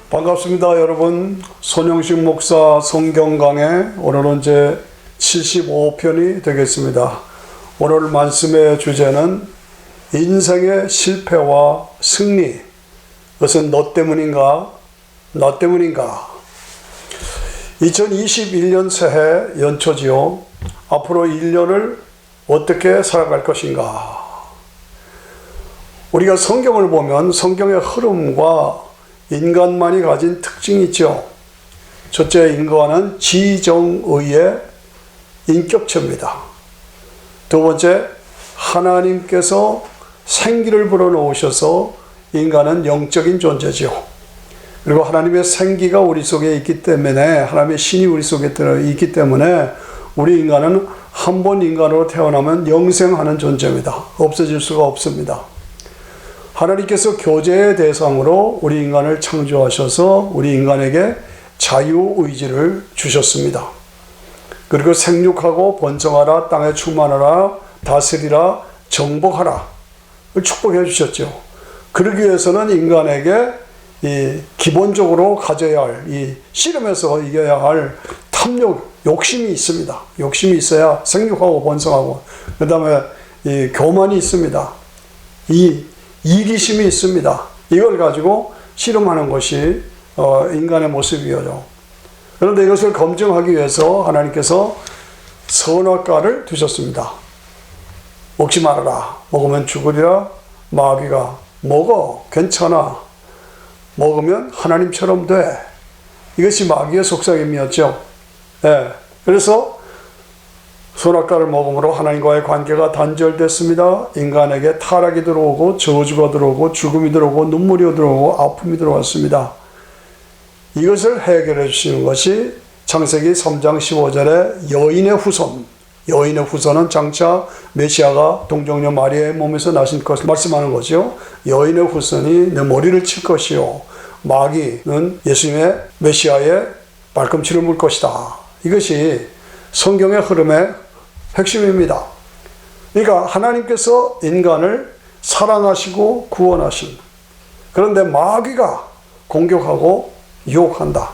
반갑습니다, 여러분. 손영식 목사 성경 강해, 오늘은 제 75편이 되겠습니다. 오늘 말씀의 주제는 인생의 실패와 승리. 그것은 너 때문인가? 나 때문인가? 2021년 새해 연초지요. 앞으로 1년을 어떻게 살아갈 것인가? 우리가 성경을 보면 성경의 흐름과 인간만이 가진 특징이 있죠. 첫째, 인간은 지정의의 인격체입니다. 두 번째, 하나님께서 생기를 불어넣으셔서 인간은 영적인 존재죠. 그리고 하나님의 생기가 우리 속에 있기 때문에, 하나님의 신이 우리 속에 있기 때문에 우리 인간은 한 번 인간으로 태어나면 영생하는 존재입니다. 없어질 수가 없습니다. 하나님께서 교제의 대상으로 우리 인간을 창조하셔서 우리 인간에게 자유의지를 주셨습니다. 그리고 생육하고 번성하라, 땅에 충만하라, 다스리라, 정복하라 를 축복해 주셨죠. 그러기 위해서는 인간에게 기본적으로 가져야 할, 씨름에서 이겨야 할 탐욕, 욕심이 있습니다. 욕심이 있어야 생육하고 번성하고, 그 다음에 교만이 있습니다. 이기심이 있습니다. 이걸 가지고 씨름하는 것이 인간의 모습이죠. 그런데 이것을 검증하기 위해서 하나님께서 선악과를 두셨습니다. 먹지 말아라. 먹으면 죽으리라. 마귀가 먹어. 괜찮아. 먹으면 하나님처럼 돼. 이것이 마귀의 속삭임이었죠. 네. 그래서 선악과를 먹음으로 하나님과의 관계가 단절됐습니다. 인간에게 타락이 들어오고 저주가 들어오고 죽음이 들어오고 눈물이 들어오고 아픔이 들어왔습니다. 이것을 해결해 주시는 것이 창세기 3장 15절에 여인의 후손. 여인의 후손은 장차 메시아가 동정녀 마리아의 몸에서 나신 것을 말씀하는 거죠. 여인의 후손이 내 머리를 칠 것이요, 마귀는 예수님의 메시아의 발꿈치를 물 것이다. 이것이 성경의 흐름의 핵심입니다. 그러니까 하나님께서 인간을 사랑하시고 구원하신, 그런데 마귀가 공격하고 유혹한다.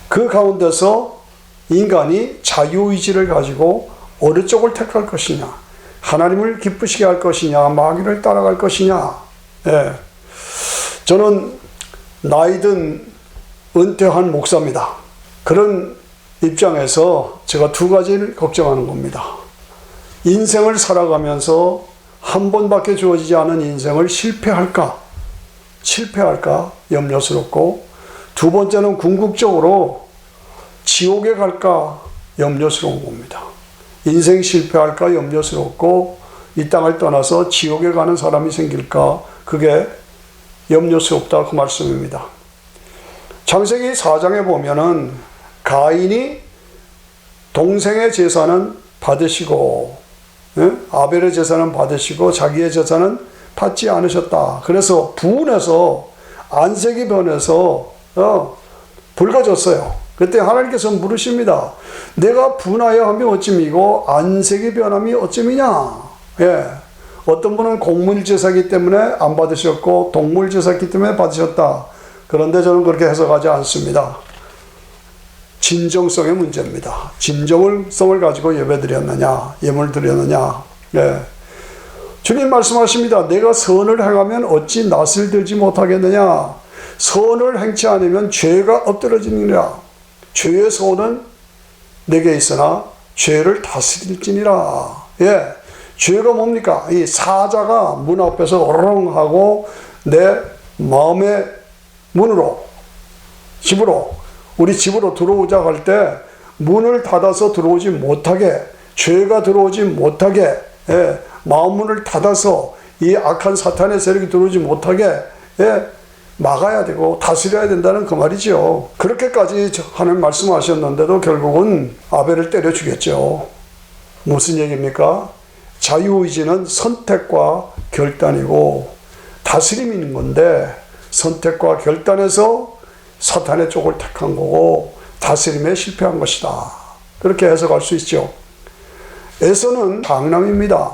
그 가운데서 인간이 자유의지를 가지고 어느 쪽을 택할 것이냐, 하나님을 기쁘시게 할 것이냐, 마귀를 따라갈 것이냐. 예. 저는 나이든 은퇴한 목사입니다. 그런 입장에서 제가 두 가지를 걱정하는 겁니다. 인생을 살아가면서 한 번밖에 주어지지 않은 인생을 실패할까 염려스럽고, 두 번째는 궁극적으로 지옥에 갈까 염려스러운 겁니다. 인생 실패할까 염려스럽고, 이 땅을 떠나서 지옥에 가는 사람이 생길까, 그게 염려스럽다, 그 말씀입니다. 창세기 4장에 보면은 가인이 동생의 제사는 받으시고, 아벨의 제사는 받으시고 자기의 제사는 받지 않으셨다. 그래서 분해서 안색이 변해서 붉어졌어요. 그때 하나님께서 물으십니다. 내가 분하여 하면 어찌미고 안색이 변함이 어찌미냐. 예. 어떤 분은 곡물 제사기 때문에 안 받으셨고 동물 제사기 때문에 받으셨다. 그런데 저는 그렇게 해석하지 않습니다. 진정성의 문제입니다. 진정성을 가지고 예배드렸느냐, 예물 드렸느냐. 예. 주님 말씀하십니다. 내가 선을 행하면 어찌 낯을 들지 못하겠느냐. 선을 행치 않으면 죄가 엎드러지느니라. 죄의 손은 내게 있으나 죄를 다스릴지니라. 예. 죄가 뭡니까? 이 사자가 문 앞에서 어렁하고 내 마음의 문으로, 우리 집으로 들어오자 할 때 문을 닫아서 들어오지 못하게, 죄가 들어오지 못하게, 예, 마음문을 닫아서 이 악한 사탄의 세력이 들어오지 못하게, 예, 막아야 되고 다스려야 된다는 그 말이죠. 그렇게까지 하는 말씀하셨는데도 결국은 아벨을 때려 죽였죠. 무슨 얘기입니까? 자유의지는 선택과 결단이고 다스림이 있는 건데, 선택과 결단에서 사탄의 쪽을 택한 거고 다스림에 실패한 것이다. 그렇게 해석할 수 있죠. 에서는 장남입니다.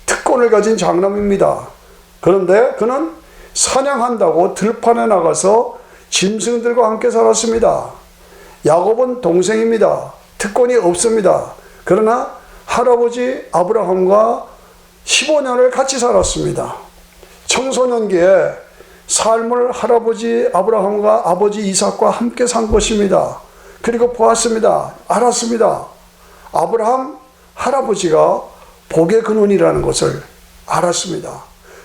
특권을 가진 장남입니다. 그런데 그는 사냥한다고 들판에 나가서 짐승들과 함께 살았습니다. 야곱은 동생입니다. 특권이 없습니다. 그러나 할아버지 아브라함과 15년을 같이 살았습니다. 청소년기에 삶을 할아버지 아브라함과 아버지 이삭과 함께 산 것입니다. 그리고 보았습니다. 알았습니다. 아브라함 할아버지가 복의 근원이라는 것을 알았습니다.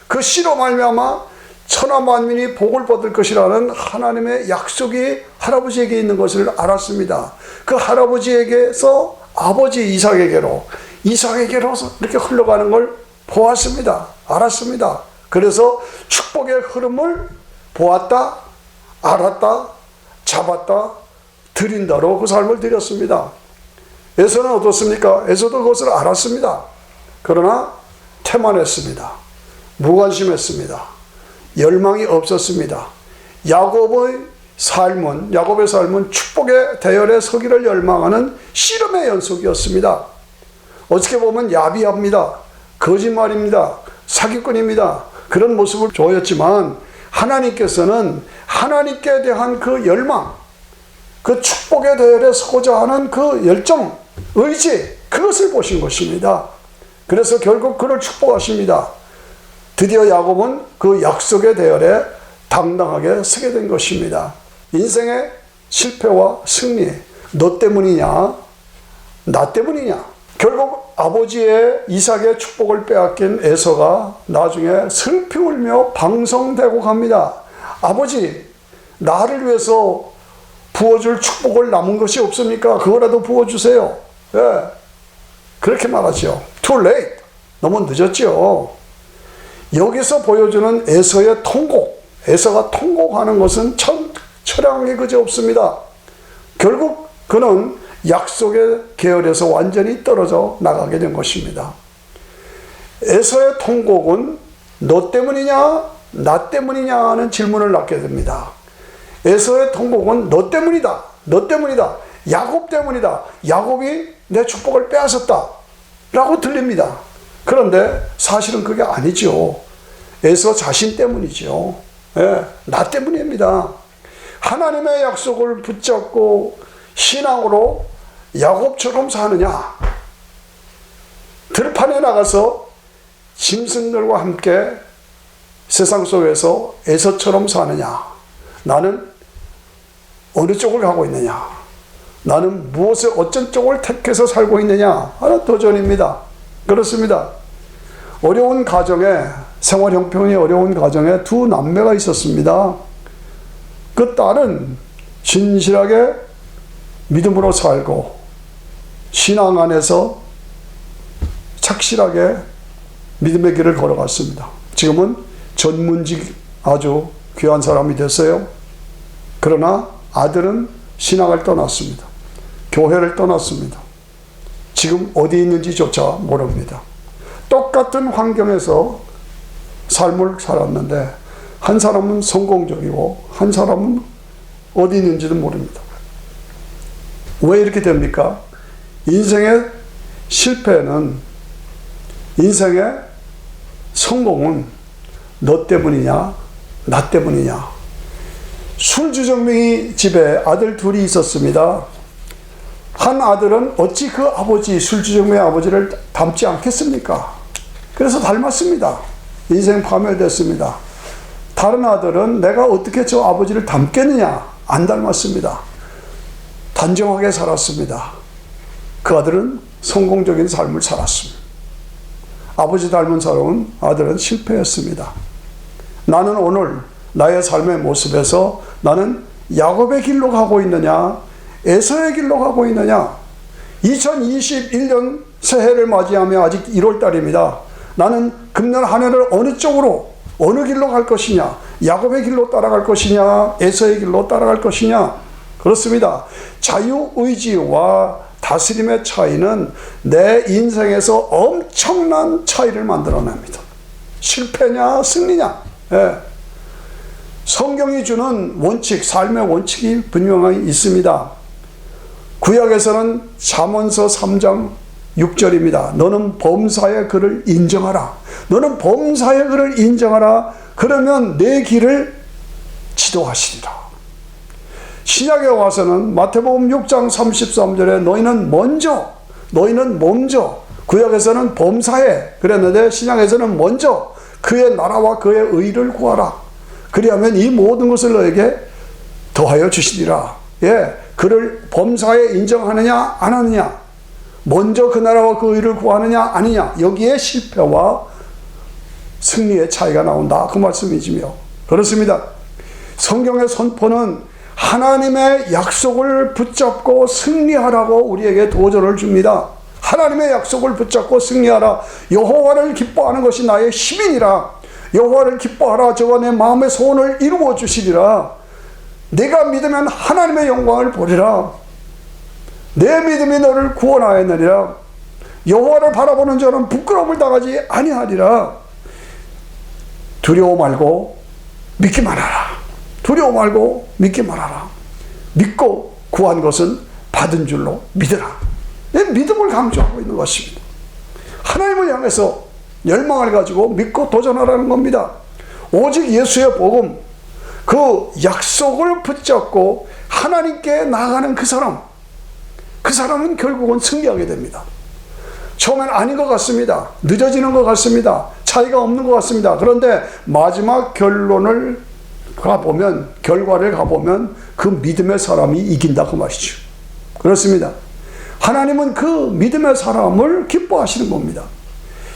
그 씨로 말미암아 천하 만민이 복을 받을 것이라는 하나님의 약속이 할아버지에게 있는 것을 알았습니다. 그 할아버지에게서 아버지 이삭에게로 이렇게 흘러가는 걸 보았습니다. 알았습니다. 그래서 축복의 흐름을 보았다, 알았다, 잡았다, 드린다로 그 삶을 드렸습니다. 에서는 어떻습니까? 에서도 그것을 알았습니다. 그러나 태만했습니다. 무관심했습니다. 열망이 없었습니다. 야곱의 삶은 축복의 대열에 서기를 열망하는 씨름의 연속이었습니다. 어떻게 보면 야비합니다. 거짓말입니다. 사기꾼입니다. 그런 모습을 보였지만 하나님께서는 하나님께 대한 그 열망, 그 축복의 대열에 서고자 하는 그 열정, 의지, 그것을 보신 것입니다. 그래서 결국 그를 축복하십니다. 드디어 야곱은 그 약속의 대열에 당당하게 서게 된 것입니다. 인생의 실패와 승리, 너 때문이냐, 나 때문이냐. 결국 아버지의 이삭의 축복을 빼앗긴 에서가 나중에 슬피 울며 방성되고 갑니다. 아버지, 나를 위해서 부어줄 축복을 남은 것이 없습니까? 그거라도 부어주세요. 예, 그렇게 말하죠. Too late. 너무 늦었죠. 여기서 보여주는 에서의 통곡, 에서가 통곡하는 것은 참 처량한 게 그저 없습니다. 결국 그는 약속의 계열에서 완전히 떨어져 나가게 된 것입니다. 에서의 통곡은 너 때문이냐, 나 때문이냐 하는 질문을 낳게 됩니다. 에서의 통곡은 너 때문이다, 너 때문이다, 야곱 때문이다, 야곱이 내 축복을 빼앗았다 라고 들립니다. 그런데 사실은 그게 아니죠. 에서 자신 때문이죠. 예, 나 때문입니다. 하나님의 약속을 붙잡고 신앙으로 야곱처럼 사느냐, 들판에 나가서 짐승들과 함께 세상 속에서 에서처럼 사느냐, 나는 어느 쪽을 가고 있느냐, 나는 무엇을 어쩐 쪽을 택해서 살고 있느냐 하는 도전입니다. 그렇습니다. 어려운 가정에, 생활 형편이 어려운 가정에 두 남매가 있었습니다. 그 딸은 진실하게 믿음으로 살고 신앙 안에서 착실하게 믿음의 길을 걸어갔습니다. 지금은 전문직 아주 귀한 사람이 됐어요. 그러나 아들은 신앙을 떠났습니다. 교회를 떠났습니다. 지금 어디 있는지조차 모릅니다. 똑같은 환경에서 삶을 살았는데 한 사람은 성공적이고 한 사람은 어디 있는지도 모릅니다. 왜 이렇게 됩니까? 인생의 실패는, 인생의 성공은 너 때문이냐, 나 때문이냐. 술주정뱅이 집에 아들 둘이 있었습니다. 한 아들은 어찌 그 아버지, 술주정뱅이 아버지를 닮지 않겠습니까? 그래서 닮았습니다. 인생 파멸됐습니다. 다른 아들은 내가 어떻게 저 아버지를 닮겠느냐? 안 닮았습니다. 단정하게 살았습니다. 그 아들은 성공적인 삶을 살았습니다. 아버지 닮은 사람은 아들은 실패했습니다. 나는 오늘 나의 삶의 모습에서 나는 야곱의 길로 가고 있느냐, 에서의 길로 가고 있느냐. 2021년 새해를 맞이하며 아직 1월달입니다. 나는 금년 한 해를 어느 쪽으로, 어느 길로 갈 것이냐, 야곱의 길로 따라갈 것이냐, 에서의 길로 따라갈 것이냐. 그렇습니다. 자유의지와 다스림의 차이는 내 인생에서 엄청난 차이를 만들어냅니다. 실패냐 승리냐. 예. 성경이 주는 원칙, 삶의 원칙이 분명히 있습니다. 구약에서는 잠언서 3장 6절입니다. 너는 범사의 그를 인정하라. 너는 범사의 그를 인정하라. 그러면 내 길을 지도하시리라. 신약에 와서는 마태복음 6장 33절에 너희는 먼저 구약에서는 범사에 그랬는데 신약에서는 먼저 그의 나라와 그의 의를 구하라. 그리하면 이 모든 것을 너에게 더하여 주시리라. 예, 그를 범사에 인정하느냐 안 하느냐, 먼저 그 나라와 그 의를 구하느냐 아니냐, 여기에 실패와 승리의 차이가 나온다, 그 말씀이지요. 그렇습니다. 성경의 선포는 하나님의 약속을 붙잡고 승리하라고 우리에게 도전을 줍니다. 하나님의 약속을 붙잡고 승리하라. 여호와를 기뻐하는 것이 나의 힘이니라. 여호와를 기뻐하라. 저가 내 마음의 소원을 이루어 주시리라. 내가 믿으면 하나님의 영광을 보리라. 내 믿음이 너를 구원하였느니라. 여호와를 바라보는 자는 부끄러움을 당하지 아니하리라. 두려워 말고 믿기만 하라. 두려워 말고 믿기만 하라. 믿고 구한 것은 받은 줄로 믿으라. 내 믿음을 강조하고 있는 것입니다. 하나님을 향해서 열망을 가지고 믿고 도전하라는 겁니다. 오직 예수의 복음, 그 약속을 붙잡고 하나님께 나아가는 그 사람은 결국은 승리하게 됩니다. 처음엔 아닌 것 같습니다. 늦어지는 것 같습니다. 차이가 없는 것 같습니다. 그런데 마지막 결과를 가보면 그 믿음의 사람이 이긴다, 그 말이죠. 그렇습니다. 하나님은 그 믿음의 사람을 기뻐하시는 겁니다.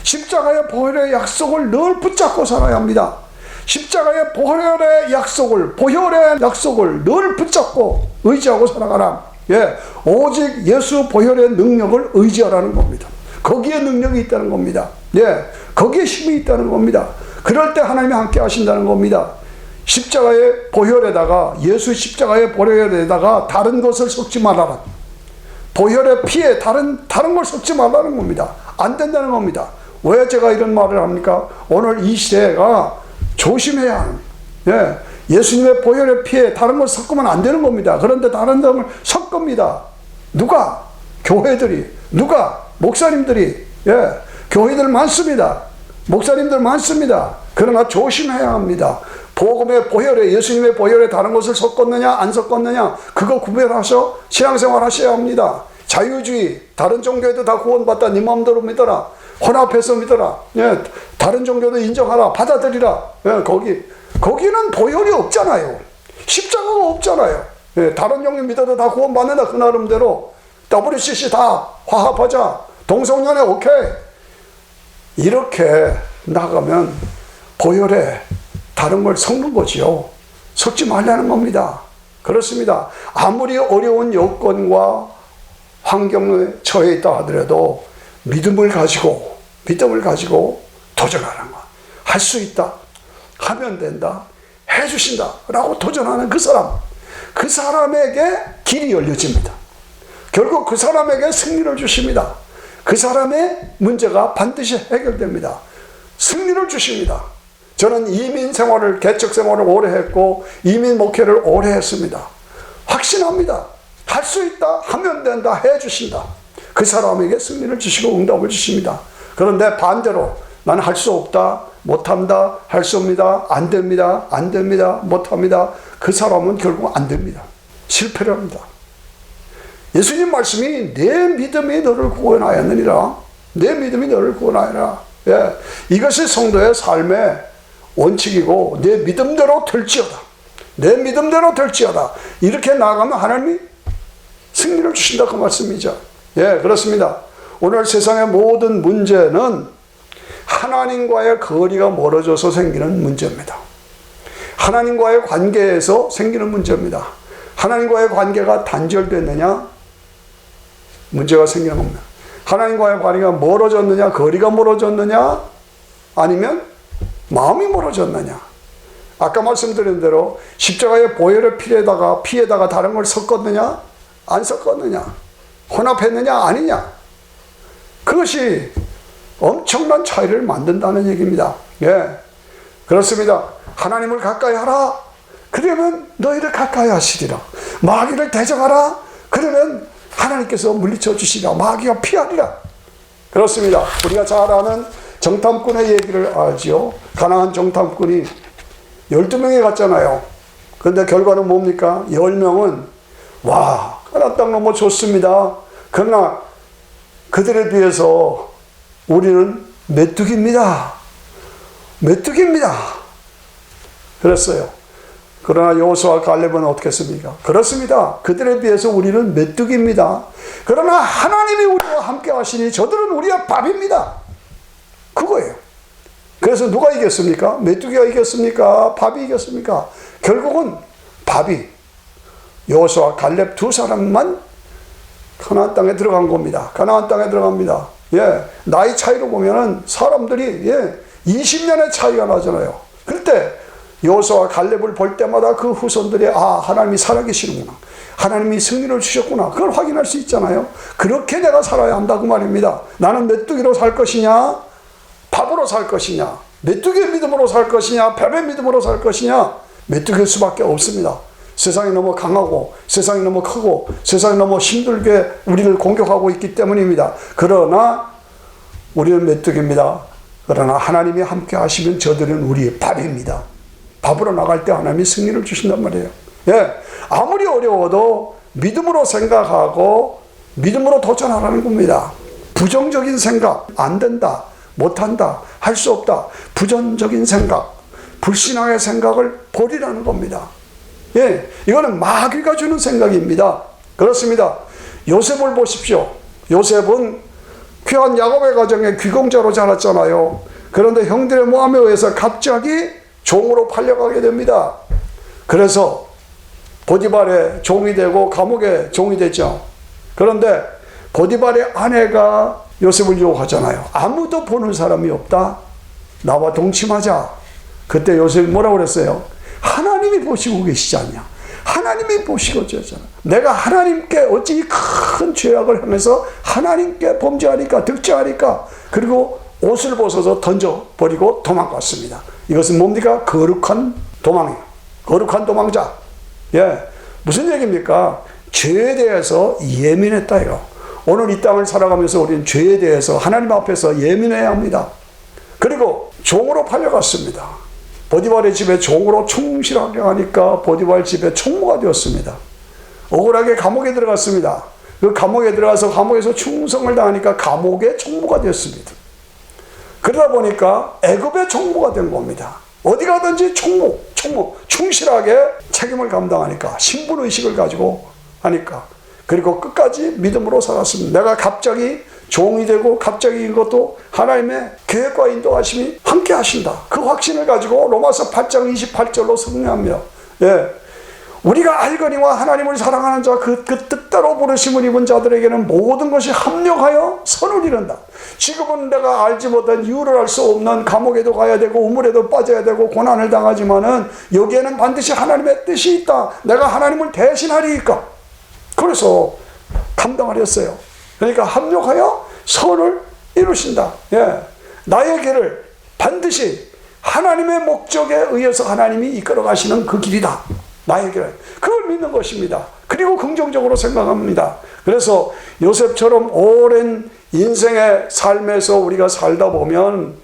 십자가의 보혈의 약속을 늘 붙잡고 살아야 합니다. 십자가의 보혈의 약속을 늘 붙잡고 의지하고 살아가라. 예, 오직 예수 보혈의 능력을 의지하라는 겁니다. 거기에 능력이 있다는 겁니다. 예, 거기에 힘이 있다는 겁니다. 그럴 때 하나님이 함께 하신다는 겁니다. 십자가의 보혈에다가, 예수 십자가의 보혈에다가 다른 것을 섞지 말아라. 보혈의 피에 다른 걸 섞지 말라는 겁니다. 안 된다는 겁니다. 왜 제가 이런 말을 합니까? 오늘 이 시대가 조심해야 합니다. 예, 예수님의 보혈의 피에 다른 걸 섞으면 안 되는 겁니다. 그런데 다른 걸 섞습니다. 누가? 교회들이. 누가? 목사님들이. 예, 교회들 많습니다. 목사님들 많습니다. 그러나 조심해야 합니다. 복음의 보혈에, 예수님의 보혈에 다른 것을 섞었느냐 안 섞었느냐, 그거 구별하셔 신앙생활 하셔야 합니다. 자유주의, 다른 종교에도 다 구원받다, 네 마음대로 믿어라, 혼합해서 믿어라, 예, 다른 종교도 인정하라, 받아들이라. 예, 거기는 보혈이 없잖아요. 십자가가 없잖아요. 예, 다른 종교 믿어도 다 구원받는다, 그 나름대로. WCC 다 화합하자, 동성연애 오케이, 이렇게 나가면 보혈에 다른 걸 섞는 거지요. 섞지 말라는 겁니다. 그렇습니다. 아무리 어려운 여건과 환경에 처해 있다 하더라도 믿음을 가지고 도전하는 거. 할 수 있다, 하면 된다, 해주신다 라고 도전하는 그 사람에게 길이 열려집니다. 결국 그 사람에게 승리를 주십니다. 그 사람의 문제가 반드시 해결됩니다. 승리를 주십니다. 저는 이민 생활을, 개척 생활을 오래 했고 이민 목회를 오래 했습니다. 확신합니다. 할 수 있다, 하면 된다, 해주신다. 그 사람에게 승리를 주시고 응답을 주십니다. 그런데 반대로 나는 할 수 없다, 못한다, 할 수 없습니다, 안 됩니다, 못합니다. 그 사람은 결국 안 됩니다. 실패를 합니다. 예수님 말씀이 내 믿음이 너를 구원하였느니라. 내 믿음이 너를 구원하여라. 예, 이것이 성도의 삶의 원칙이고, 내 믿음대로 될지어다, 내 믿음대로 될지어다, 이렇게 나아가면 하나님이 승리를 주신다, 그 말씀이죠. 예, 그렇습니다. 오늘 세상의 모든 문제는 하나님과의 거리가 멀어져서 생기는 문제입니다. 하나님과의 관계에서 생기는 문제입니다. 하나님과의 관계가 단절됐느냐, 문제가 생기는 겁니다. 하나님과의 관계가 멀어졌느냐, 거리가 멀어졌느냐, 아니면 마음이 멀어졌느냐. 아까 말씀드린 대로 십자가의 보혈의 피에다가 다른 걸 섞었느냐, 안 섞었느냐, 혼합했느냐, 아니냐. 그것이 엄청난 차이를 만든다는 얘기입니다. 예, 그렇습니다. 하나님을 가까이 하라, 그러면 너희를 가까이 하시리라. 마귀를 대적하라, 그러면 하나님께서 물리쳐 주시리라. 마귀가 피하리라. 그렇습니다. 우리가 잘 아는 정탐꾼의 얘기를 알지요. 가나안 정탐꾼이 12명이 갔잖아요. 그런데 결과는 뭡니까? 10명은 와, 가나안 땅 너무 좋습니다. 그러나 그들에 비해서 우리는 메뚜기입니다. 메뚜기입니다. 그랬어요. 그러나 여호수아와 갈렙은 어떻게 했습니까? 그렇습니다. 그들에 비해서 우리는 메뚜기입니다. 그러나 하나님이 우리와 함께 하시니 저들은 우리의 밥입니다. 그거예요. 그래서 누가 이겼습니까? 메뚜기가 이겼습니까? 밥이 이겼습니까? 결국은 밥이 여호수아 갈렙 두 사람만 가나안 땅에 들어간 겁니다. 가나안 땅에 들어갑니다. 예, 나이 차이로 보면은 사람들이 20년의 차이가 나잖아요. 그럴 때 여호수아와 갈렙을 볼 때마다 그 후손들이 하나님이 살아계시는구나, 하나님이 승리를 주셨구나, 그걸 확인할 수 있잖아요. 그렇게 내가 살아야 한다고 말입니다. 나는 메뚜기로 살 것이냐, 밥으로 살 것이냐, 메뚜기의 믿음으로 살 것이냐, 뱀의 믿음으로 살 것이냐. 메뚜기일 수밖에 없습니다. 세상이 너무 강하고 세상이 너무 크고 세상이 너무 힘들게 우리를 공격하고 있기 때문입니다. 그러나 우리는 메뚜기입니다. 그러나 하나님이 함께 하시면 저들은 우리의 밥입니다. 밥으로 나갈 때 하나님이 승리를 주신단 말이에요. 예, 아무리 어려워도 믿음으로 생각하고 믿음으로 도전하라는 겁니다. 부정적인 생각, 안 된다, 못한다, 할 수 없다, 부정적인 생각, 불신앙의 생각을 버리라는 겁니다. 예, 이거는 마귀가 주는 생각입니다. 그렇습니다. 요셉을 보십시오. 요셉은 귀한 야곱의 가정의 귀공자로 자랐잖아요. 그런데 형들의 모함에 의해서 갑자기 종으로 팔려가게 됩니다. 그래서 보디발의 종이 되고 감옥의 종이 됐죠. 그런데 보디발의 아내가 요셉을 유혹하잖아요. 아무도 보는 사람이 없다, 나와 동침하자. 그때 요셉이 뭐라고 그랬어요? 하나님이 보시고 계시지 않냐? 하나님이 보시고 계시잖아. 내가 하나님께 어찌 이 큰 죄악을 하면서 하나님께 범죄하니까, 득죄하니까. 그리고 옷을 벗어서 던져버리고 도망갔습니다. 이것은 뭡니까? 거룩한 도망이에요. 거룩한 도망자. 예, 무슨 얘기입니까? 죄에 대해서 예민했다 이거. 오늘 이 땅을 살아가면서 우리는 죄에 대해서 하나님 앞에서 예민해야 합니다. 그리고 종으로 팔려갔습니다. 보디발의 집에 종으로 충실하게 하니까 보디발 집에 총무가 되었습니다. 억울하게 감옥에 들어갔습니다. 그 감옥에 들어가서 감옥에서 충성을 당하니까 감옥의 총무가 되었습니다. 그러다 보니까 애굽의 총무가 된 겁니다. 어디 가든지 총무, 충실하게 책임을 감당하니까, 신분의식을 가지고 하니까. 그리고 끝까지 믿음으로 살았습니다. 내가 갑자기 종이 되고 갑자기 이것도 하나님의 계획과 인도하심이 함께 하신다, 그 확신을 가지고 로마서 8장 28절로 승리합니다. 예, 우리가 알거니와 하나님을 사랑하는 자 그 뜻대로 부르심을 입은 자들에게는 모든 것이 합력하여 선을 이룬다. 지금은 내가 알지 못한 이유를 알 수 없는 감옥에도 가야 되고 우물에도 빠져야 되고 고난을 당하지만은 여기에는 반드시 하나님의 뜻이 있다. 내가 하나님을 대신하리니까. 그래서 감당하렸어요. 그러니까 합력하여 선을 이루신다. 예, 나의 길을 반드시 하나님의 목적에 의해서 하나님이 이끌어 가시는 그 길이다. 나의 길을. 그걸 믿는 것입니다. 그리고 긍정적으로 생각합니다. 그래서 요셉처럼 오랜 인생의 삶에서 우리가 살다 보면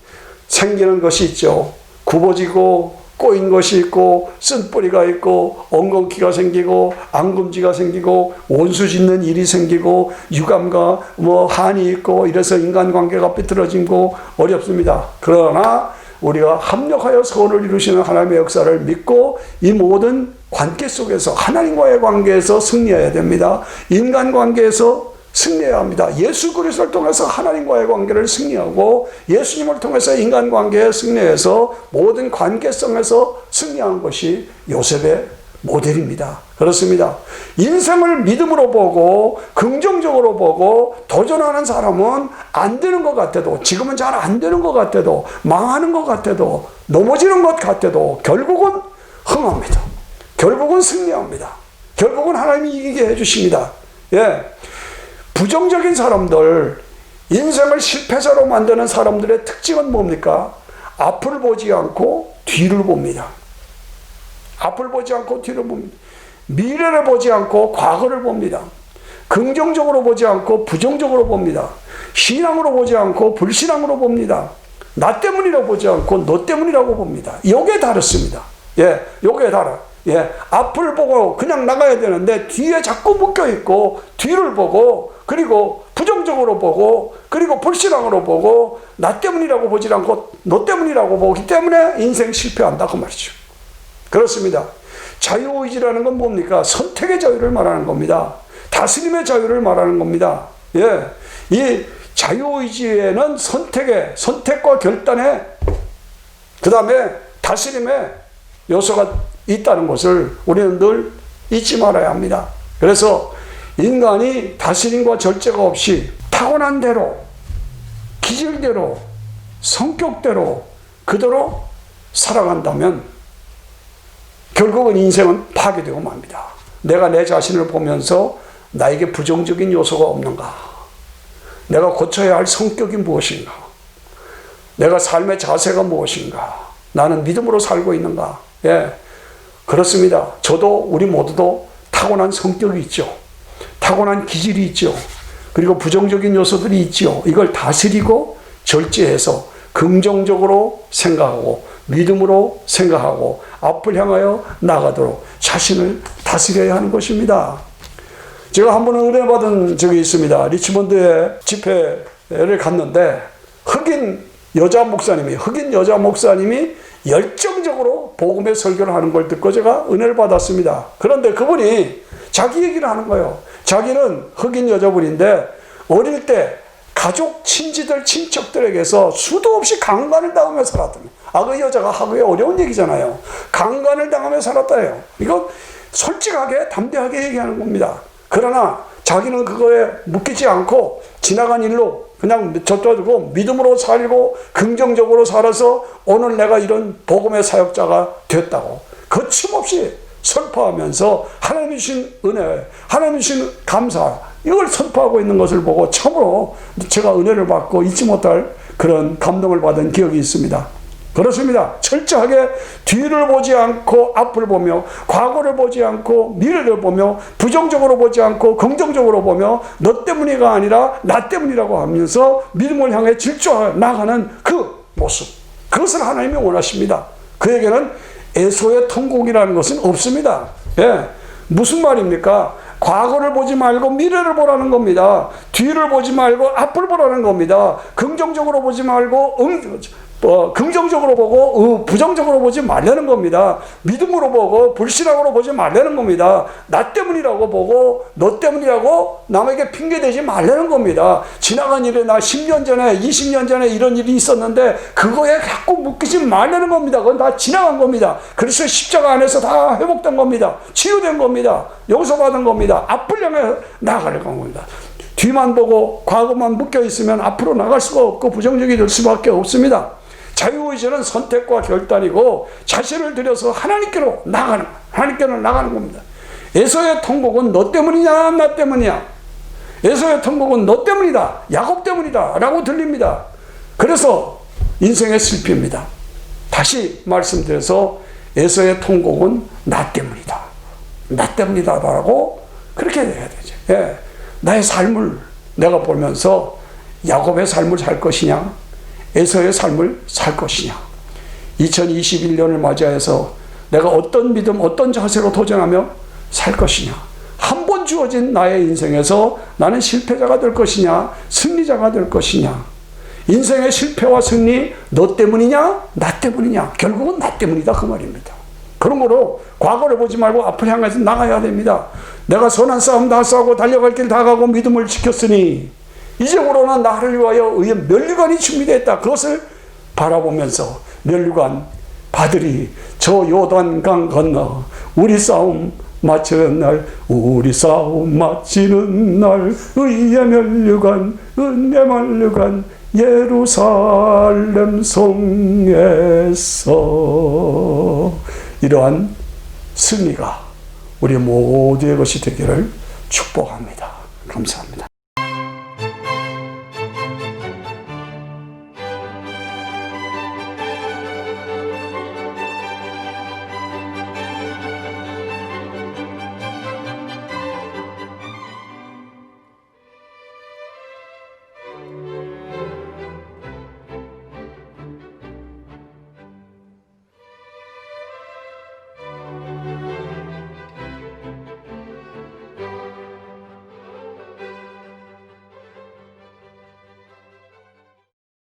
생기는 것이 있죠. 굽어지고 꼬인 것이 있고 쓴뿌리가 있고 엉겅퀴가 생기고 앙금지가 생기고 원수 짓는 일이 생기고 유감과 한이 있고 이래서 인간관계가 삐뚤어지고 어렵습니다. 그러나 우리가 합력하여 선을 이루시는 하나님의 역사를 믿고 이 모든 관계 속에서 하나님과의 관계에서 승리해야 됩니다. 인간관계에서 승리해야 합니다. 예수 그리스도를 통해서 하나님과의 관계를 승리하고 예수님을 통해서 인간관계에 승리해서 모든 관계성에서 승리한 것이 요셉의 모델입니다. 그렇습니다. 인생을 믿음으로 보고 긍정적으로 보고 도전하는 사람은 안 되는 것 같아도, 지금은 잘 안 되는 것 같아도, 망하는 것 같아도, 넘어지는 것 같아도 결국은 흥합니다. 결국은 승리합니다. 결국은 하나님이 이기게 해주십니다. 예. 부정적인 사람들, 인생을 실패자로 만드는 사람들의 특징은 뭡니까? 앞을 보지 않고 뒤를 봅니다. 앞을 보지 않고 뒤를 봅니다. 미래를 보지 않고 과거를 봅니다. 긍정적으로 보지 않고 부정적으로 봅니다. 신앙으로 보지 않고 불신앙으로 봅니다. 나 때문이라고 보지 않고 너 때문이라고 봅니다. 요게 다릅니다. 예, 요게 달라. 예, 앞을 보고 그냥 나가야 되는데 뒤에 자꾸 묶여 있고 뒤를 보고 그리고 부정적으로 보고 그리고 불신앙으로 보고 나 때문이라고 보지 않고 너 때문이라고 보기 때문에 인생 실패한다 그 말이죠. 그렇습니다. 자유의지라는 건 뭡니까? 선택의 자유를 말하는 겁니다. 다스림의 자유를 말하는 겁니다. 예, 이 자유의지에는 선택과 결단의 그 다음에 다스림의 요소가 있다는 것을 우리는 늘 잊지 말아야 합니다. 그래서 인간이 다스림과 절제가 없이 타고난 대로, 기질대로, 성격대로 그대로 살아간다면 결국은 인생은 파괴되고 맙니다. 내가 내 자신을 보면서 나에게 부정적인 요소가 없는가? 내가 고쳐야 할 성격이 무엇인가? 내가 삶의 자세가 무엇인가? 나는 믿음으로 살고 있는가? 예, 그렇습니다. 저도 우리 모두도 타고난 성격이 있죠. 타고난 기질이 있죠. 그리고 부정적인 요소들이 있죠. 이걸 다스리고 절제해서 긍정적으로 생각하고 믿음으로 생각하고 앞을 향하여 나가도록 자신을 다스려야 하는 것입니다. 제가 한 번은 은혜 받은 적이 있습니다. 리치몬드에 집회를 갔는데 흑인 여자 목사님이 열정적으로 복음의 설교를 하는 걸 듣고 제가 은혜를 받았습니다. 그런데 그분이 자기 얘기를 하는 거예요. 자기는 흑인 여자분인데 어릴 때 가족, 친지들, 친척들에게서 수도 없이 강간을 당하며 살았다. 그 여자가 하기에 어려운 얘기잖아요. 강간을 당하며 살았다예요. 이건 솔직하게 담대하게 얘기하는 겁니다. 그러나 자기는 그거에 묶이지 않고 지나간 일로 그냥 젖어두고 믿음으로 살고 긍정적으로 살아서 오늘 내가 이런 복음의 사역자가 됐다고 거침없이 선포하면서 하나님 주신 은혜, 하나님 주신 감사 이걸 선포하고 있는 것을 보고 참으로 제가 은혜를 받고 잊지 못할 그런 감동을 받은 기억이 있습니다. 그렇습니다. 철저하게 뒤를 보지 않고 앞을 보며 과거를 보지 않고 미래를 보며 부정적으로 보지 않고 긍정적으로 보며 너 때문이가 아니라 나 때문이라고 하면서 믿음을 향해 질주해 나가는 그 모습, 그것을 하나님이 원하십니다. 그에게는 에서의 통곡이라는 것은 없습니다. 예, 무슨 말입니까? 과거를 보지 말고 미래를 보라는 겁니다. 뒤를 보지 말고 앞을 보라는 겁니다. 긍정적으로 보지 말고 긍정적으로 보고 부정적으로 보지 말라는 겁니다. 믿음으로 보고 불신앙으로 보지 말라는 겁니다. 나 때문이라고 보고 너 때문이라고 남에게 핑계대지 말라는 겁니다. 지나간 일에 나 10년 전에 20년 전에 이런 일이 있었는데 그거에 자꾸 묶이지 말라는 겁니다. 그건 다 지나간 겁니다. 그리스도의 십자가 안에서 다 회복된 겁니다. 치유된 겁니다. 용서받은 겁니다. 앞을 향해 나아가려는 겁니다. 뒤만 보고 과거만 묶여 있으면 앞으로 나갈 수가 없고 부정적이 될 수밖에 없습니다. 자유의지는 선택과 결단이고 자신을 들여서 하나님께로 나가는 겁니다. 에서의 통곡은 너 때문이냐 나 때문이야. 에서의 통곡은 너 때문이다, 야곱 때문이다 라고 들립니다. 그래서 인생의 실패입니다. 다시 말씀드려서 에서의 통곡은 나 때문이다, 나 때문이다 라고 그렇게 해야 되죠. 예. 나의 삶을 내가 보면서 야곱의 삶을 살 것이냐 에서의 삶을 살 것이냐. 2021년을 맞이해서 내가 어떤 믿음, 어떤 자세로 도전하며 살 것이냐. 한 번 주어진 나의 인생에서 나는 실패자가 될 것이냐, 승리자가 될 것이냐. 인생의 실패와 승리, 너 때문이냐, 나 때문이냐. 결국은 나 때문이다 그 말입니다. 그런 거로 과거를 보지 말고 앞을 향해서 나가야 됩니다. 내가 선한 싸움 다 싸우고 달려갈 길 다 가고 믿음을 지켰으니 이제부로는 나를 위하여 의의 면류관이 준비되었다. 그것을 바라보면서 면류관 받으리. 저 요단강 건너 우리 싸움 마치는 날, 우리 싸움 마치는 날 의의 면류관, 은혜 면류관 예루살렘 성에서 이러한 승리가 우리 모두의 것이 되기를 축복합니다. 감사합니다.